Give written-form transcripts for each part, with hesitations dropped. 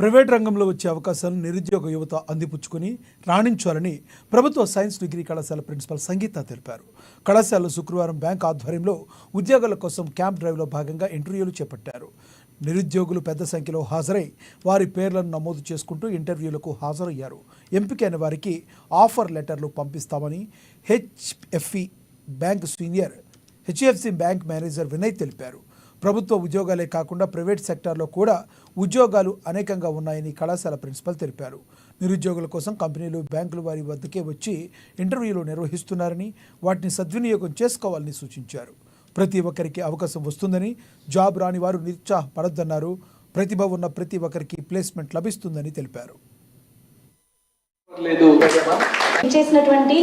Private రంగంలో వచ్చే అవకాశాలను నిరుద్యోగ యువత అందిపుచ్చుకొని రాణించాలని ప్రభుత్వ సైన్స్ డిగ్రీ కళాశాల ప్రిన్సిపల్ సంగీత తెలిపారు. కళాశాలలో శుక్రవారం బ్యాంక్ ఆధ్వర్యంలో ఉద్యోగాల కోసం క్యాంప్ డ్రైవ్లో భాగంగా ఇంటర్వ్యూలు చేపట్టారు. నిరుద్యోగులు పెద్ద సంఖ్యలో హాజరై వారి పేర్లను నమోదు చేసుకుంటూ ఇంటర్వ్యూలకు హాజరయ్యారు. ఎంపికైన వారికి ఆఫర్ లెటర్లు పంపిస్తామని హెచ్ఎఫ్సి బ్యాంక్ మేనేజర్ వినయ్ తెలిపారు. ప్రభుత్వ ఉద్యోగాలే కాకుండా ప్రైవేట్ సెక్టార్లో కూడా ఉద్యోగాలు అనేకంగా ఉన్నాయని కళాశాల ప్రిన్సిపల్ తెలిపారు. నిరుద్యోగుల కోసం కంపెనీలు, బ్యాంకులు వారి వద్దకే వచ్చి ఇంటర్వ్యూలు నిర్వహిస్తున్నారని, వాటిని సద్వినియోగం చేసుకోవాలని సూచించారు. ప్రతి ఒక్కరికి అవకాశం వస్తుందని, జాబ్ రాని వారు నిరుత్సాహపడొద్దన్నారు. ప్రతిభ ఉన్న ప్రతి ఒక్కరికి ప్లేస్మెంట్ లభిస్తుందని తెలిపారు. చేసినటువంటి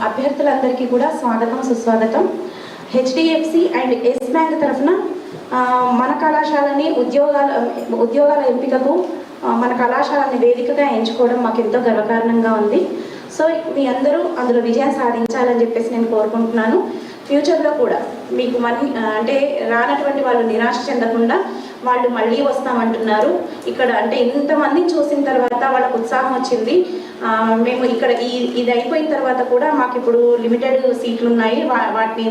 అభ్యర్థులందరికీ కూడా స్వాగతం, సుస్వాగతం. హెచ్డిఎఫ్సి అండ్ ఎస్ బ్యాంక్ తరఫున మన కళాశాలని ఉద్యోగాల ఎంపికకు మన కళాశాలని వేదికగా ఎంచుకోవడం మాకు ఎంతో గర్వకారణంగా ఉంది. సో మీ అందరూ అందులో విజయం సాధించాలని చెప్పేసి నేను కోరుకుంటున్నాను. ఫ్యూచర్లో కూడా మీకు అంటే రానటువంటి వాళ్ళు నిరాశ చెందకుండా వాళ్ళు మళ్ళీ వస్తామంటున్నారు. ఇక్కడ అంటే ఇంతమందిని చూసిన తర్వాత వాళ్ళకు ఉత్సాహం వచ్చింది. మేము ఇక్కడ ఇది అయిపోయిన తర్వాత కూడా మాకు ఇప్పుడు లిమిటెడ్ సీట్లు ఉన్నాయి, వాటిని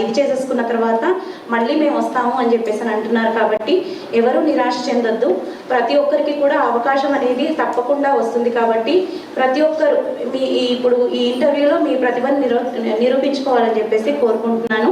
ఇది చేసేసుకున్న తర్వాత మళ్ళీ మేము వస్తాము అని చెప్పేసి అంటున్నారు. కాబట్టి ఎవరు నిరాశ చెందొద్దు. ప్రతి ఒక్కరికి కూడా అవకాశం అనేది తప్పకుండా వస్తుంది. కాబట్టి ప్రతి ఒక్కరు ఇప్పుడు ఈ ఇంటర్వ్యూలో మీ ప్రతిభను నిరూపించుకోవాలని చెప్పేసి కోరుకుంటున్నాను.